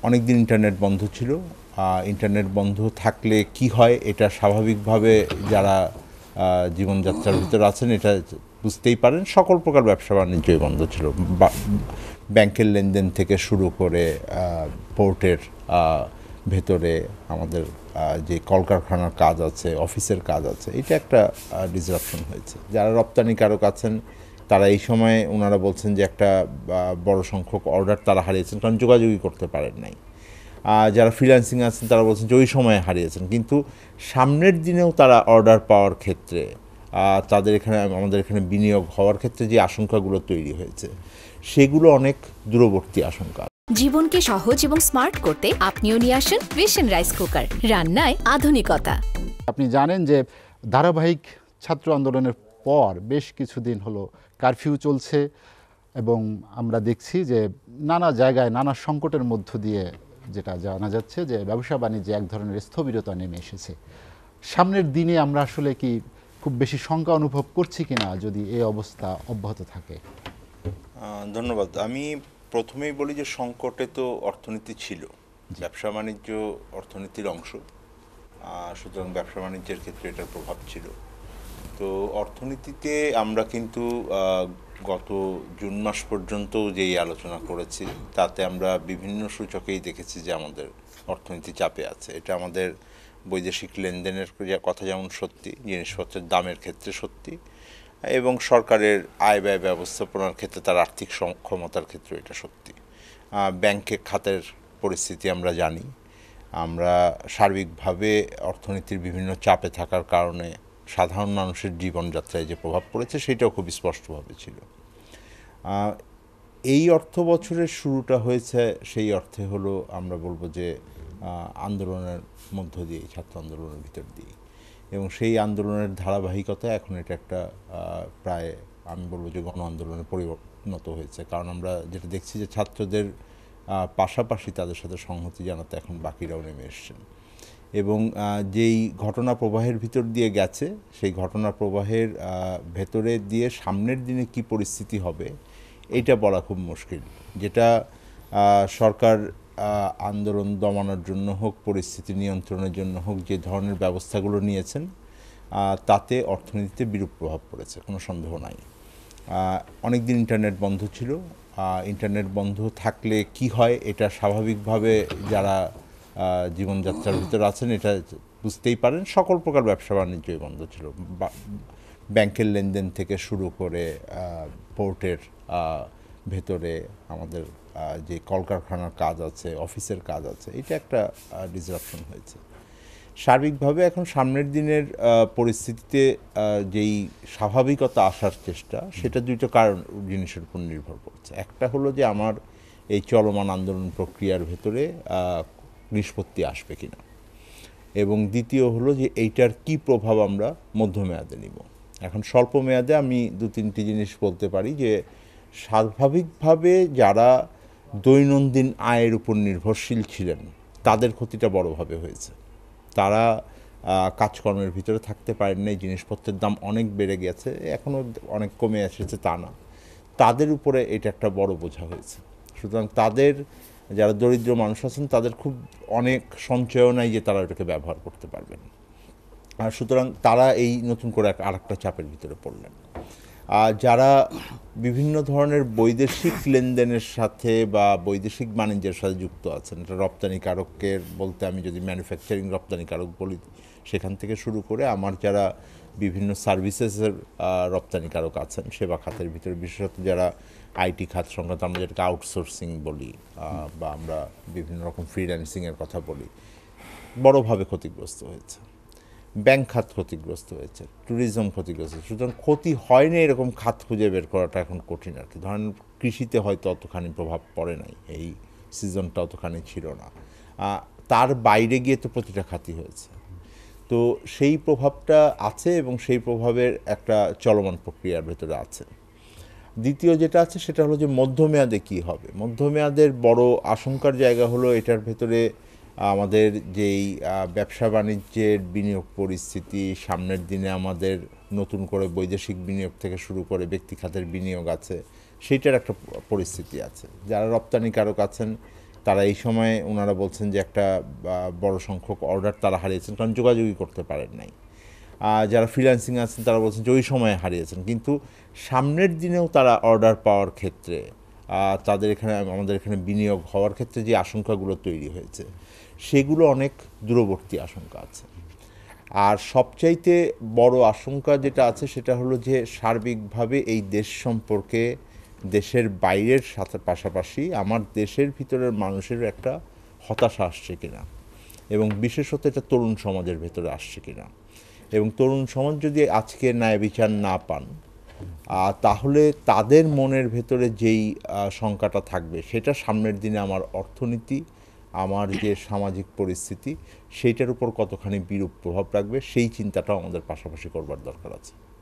অনেক দিন ইন্টারনেট বন্ধ ছিল। ইন্টারনেট বন্ধ থাকলে কি হয় এটা স্বাভাবিকভাবে যারা জীবনযাত্রার ভিতরে আছেন এটা বুঝতেই পারেন। সকল প্রকার ব্যবসা বাণিজ্যই বন্ধ ছিল। ব্যাংকের লেনদেন থেকে শুরু করে পোর্টের ভেতরে আমাদের যে কলকারখানার কাজ আছে, অফিসের কাজ আছে, এটা একটা ডিসরাপশন হয়েছে। যারা রপ্তানিকারক আছেন তারা এই সময়ে ওনারা বলছেন যে একটা বড় সংখ্যক অর্ডার তারা হারিয়েছেন, কারণ যোগাযোগই করতে পারেন নাই। যারা ফ্রিল্যান্সিং আছেন তারা বলছেন যে ওই সময়ে হারিয়েছেন, কিন্তু সামনের দিনেও তারা অর্ডার পাওয়ার ক্ষেত্রে তাদের এখানে আমাদের এখানে বিনিয়োগ হওয়ার ক্ষেত্রে যে আশঙ্কাগুলো তৈরি হয়েছে সেগুলো অনেক দূরবর্তী আশঙ্কা। জীবনকে সহজ এবং স্মার্ট করতে আপনিও নিয়ে আসেন ভিশন রাইস কুকার, রান্নায় আধুনিকতা। আপনি জানেন যে ধারাবাহিক ছাত্র আন্দোলনের পর বেশ কিছুদিন হলো কারফিউ চলছে এবং আমরা দেখছি যে নানা জায়গায় নানা সংকটের মধ্য দিয়ে যেটা জানা যাচ্ছে যে ব্যবসা বাণিজ্যে এক ধরনের স্থবিরতা নেমে এসেছে। সামনের দিনে আমরা আসলে কি খুব বেশি শঙ্কা অনুভব করছি কিনা যদি এই অবস্থা অব্যাহত থাকে? ধন্যবাদ। আমি প্রথমেই বলি যে সংকটে তো অর্থনীতি ছিল, ব্যবসা বাণিজ্য অর্থনীতির অংশ, সুতরাং ব্যবসা বাণিজ্যের ক্ষেত্রে এটার প্রভাব ছিল। তো অর্থনীতিতে আমরা কিন্তু গত জুন মাস পর্যন্ত যেই আলোচনা করেছি তাতে আমরা বিভিন্ন সূচকেই দেখেছি যে আমাদের অর্থনীতি চাপে আছে। এটা আমাদের বৈদেশিক লেনদেনের কথা যেমন সত্যি, জিনিসপত্রের দামের ক্ষেত্রে সত্যি, এবং সরকারের আয় ব্যয় ব্যবস্থাপনার ক্ষেত্রে তার আর্থিক সক্ষমতার ক্ষেত্রে এটা সত্যি। ব্যাংকে খাতের পরিস্থিতি আমরা জানি। আমরা সার্বিকভাবে অর্থনীতির বিভিন্ন চাপে থাকার কারণে সাধারণ মানুষের জীবনযাত্রায় যে প্রভাব পড়েছে সেটাও খুব স্পষ্টভাবে ছিল। এই অর্থ বছরের শুরুটা হয়েছে সেই অর্থে হলো আমরা বলবো যে আন্দোলনের মধ্য দিয়ে, ছাত্র আন্দোলনের ভিতর দিয়ে, এবং সেই আন্দোলনের ধারাবাহিকতা এখন এটা একটা প্রায় আমি বলবো যে গণ আন্দোলনে পরিণত হয়েছে। কারণ আমরা যেটা দেখছি যে ছাত্রদের পাশাপাশি তাদের সাথে সংহতি জানাতে এখন বাকিরাও নেমে এসছেন, এবং যেই ঘটনা প্রবাহের ভিতর দিয়ে গেছে সেই ঘটনা প্রবাহের ভেতরে দিয়ে সামনের দিনে কি পরিস্থিতি হবে এইটা বলা খুব মুশকিল। যেটা সরকার আন্দোলন দমানোর জন্য হোক, পরিস্থিতি নিয়ন্ত্রণের জন্য হোক, যে ধরনের ব্যবস্থাগুলো নিয়েছেন তাতে অর্থনীতিতে বিরূপ প্রভাব পড়েছে, কোনো সন্দেহ নাই। অনেক দিন ইন্টারনেট বন্ধ ছিল। ইন্টারনেট বন্ধ থাকলে কি হয় এটা স্বাভাবিকভাবে যারা জীবনযাত্রার ভিতরে আছেন এটা বুঝতেই পারেন। সকল প্রকার ব্যবসা বাণিজ্যই বন্ধ ছিল। ব্যাংকের লেনদেন থেকে শুরু করে পোর্টের ভেতরে আমাদের যে কলকারখানার কাজ আছে, অফিসের কাজ আছে, এটা একটা ডিসরাপশন হয়েছে। সার্বিকভাবে এখন সামনের দিনের পরিস্থিতিতে যেই স্বাভাবিকতা আসার চেষ্টা, সেটা দুটো কারণ জিনিসের উপর নির্ভর করছে। একটা হলো যে আমার এই চলমান আন্দোলন প্রক্রিয়ার ভেতরে নিষ্পত্তি আসবে কিনা, এবং দ্বিতীয় হলো যে এইটার কি প্রভাব আমরা মধ্যমেয়াদে নিব। এখন স্বল্প মেয়াদে আমি দু তিনটি জিনিস বলতে পারি যে স্বাভাবিকভাবে যারা দৈনন্দিন আয়ের উপর নির্ভরশীল ছিলেন তাদের ক্ষতিটা বড়ভাবে হয়েছে। তারা কাজকর্মের ভিতরে থাকতে পারেন নাই, জিনিসপত্রের দাম অনেক বেড়ে গেছে, এখনও অনেক কমে এসেছে তা না, তাদের উপরে এটা একটা বড় বোঝা হয়েছে। সুতরাং তাদের যারা দরিদ্র মানুষ আছেন তাদের খুব অনেক সঞ্চয়ও নাই যে তারা ওটাকে ব্যবহার করতে পারবেন, আর সুতরাং তারা এই নতুন করে আরেকটা চাপের ভিতরে পড়লেন। যারা বিভিন্ন ধরনের বৈদেশিক লেনদেনের সাথে বা বৈদেশিক বাণিজ্যের সাথে যুক্ত আছেন, এটা রপ্তানিকারকের বলতে আমি যদি ম্যানুফ্যাকচারিং রপ্তানিকারক বলি সেখান থেকে শুরু করে আমার যারা বিভিন্ন সার্ভিসেসের রপ্তানিকারক আছেন সেবা খাতের ভিতরে, বিশেষত যারা আইটি খাত সংক্রান্ত, আমরা যেটাকে আউটসোর্সিং বলি বা আমরা বিভিন্ন রকম ফ্রিল্যান্সিংয়ের কথা বলি, বড়োভাবে ক্ষতিগ্রস্ত হয়েছে। ব্যাংক খাত ক্ষতিগ্রস্ত হয়েছে, ট্যুরিজম ক্ষতিগ্রস্ত হয়েছে। সুতরাং ক্ষতি হয়নি এরকম খাত খুঁজে বের করাটা এখন কঠিন আর কি। ধরেন কৃষিতে হয়তো অতখানি প্রভাব পড়ে নাই, এই সিজনটা অতখানি ছিল না, তার বাইরে গিয়ে তো প্রতিটা খাতই হয়েছে। তো সেই প্রভাবটা আছে এবং সেই প্রভাবের একটা চলমান প্রক্রিয়ার ভেতরে আছে। দ্বিতীয় যেটা আছে সেটা হলো যে মধ্যমেয়াদে কী হবে। মধ্যমেয়াদের বড় আশঙ্কার জায়গা হলো এটার ভেতরে আমাদের যেই ব্যবসা বাণিজ্যের বিনিয়োগ পরিস্থিতি, সামনের দিনে আমাদের নতুন করে বৈদেশিক বিনিয়োগ থেকে শুরু করে ব্যক্তি খাতের বিনিয়োগ আছে, সেইটার একটা পরিস্থিতি আছে। যারা রপ্তানিকারক আছেন তারা এই সময় ওনারা বলছেন যে একটা বড় সংখ্যক অর্ডার তারা হারিয়েছেন, কারণ যোগাযোগই করতে পারেন নাই। যারা ফ্রিল্যান্সিং আছেন তারা বলছেন যে ওই সময়ে হারিয়েছেন, কিন্তু সামনের দিনেও তারা অর্ডার পাওয়ার ক্ষেত্রে তাদের এখানে, আমাদের এখানে বিনিয়োগ হওয়ার ক্ষেত্রে যে আশঙ্কাগুলো তৈরি হয়েছে সেগুলো অনেক দূরবর্তী আশঙ্কা আছে। আর সবচাইতে বড় আশঙ্কা যেটা আছে সেটা হলো যে সার্বিকভাবে এই দেশ সম্পর্কে দেশের বাইরের সাথে পাশাপাশি আমার দেশের ভিতরের মানুষের একটা হতাশা আসছে কিনা, এবং বিশেষত এটা তরুণ সমাজের ভেতরে আসছে কিনা। এবং তরুণ সমাজ যদি আজকে ন্যায় বিচার না পান, তাহলে তাদের মনের ভেতরে যেই শঙ্কাটা থাকবে সেটা সামনের দিনে আমার অর্থনীতি, আমার যে সামাজিক পরিস্থিতি সেইটার উপর কতখানি বিরূপ প্রভাব রাখবে, সেই চিন্তাটাও আমাদের পাশাপাশি করবার দরকার আছে।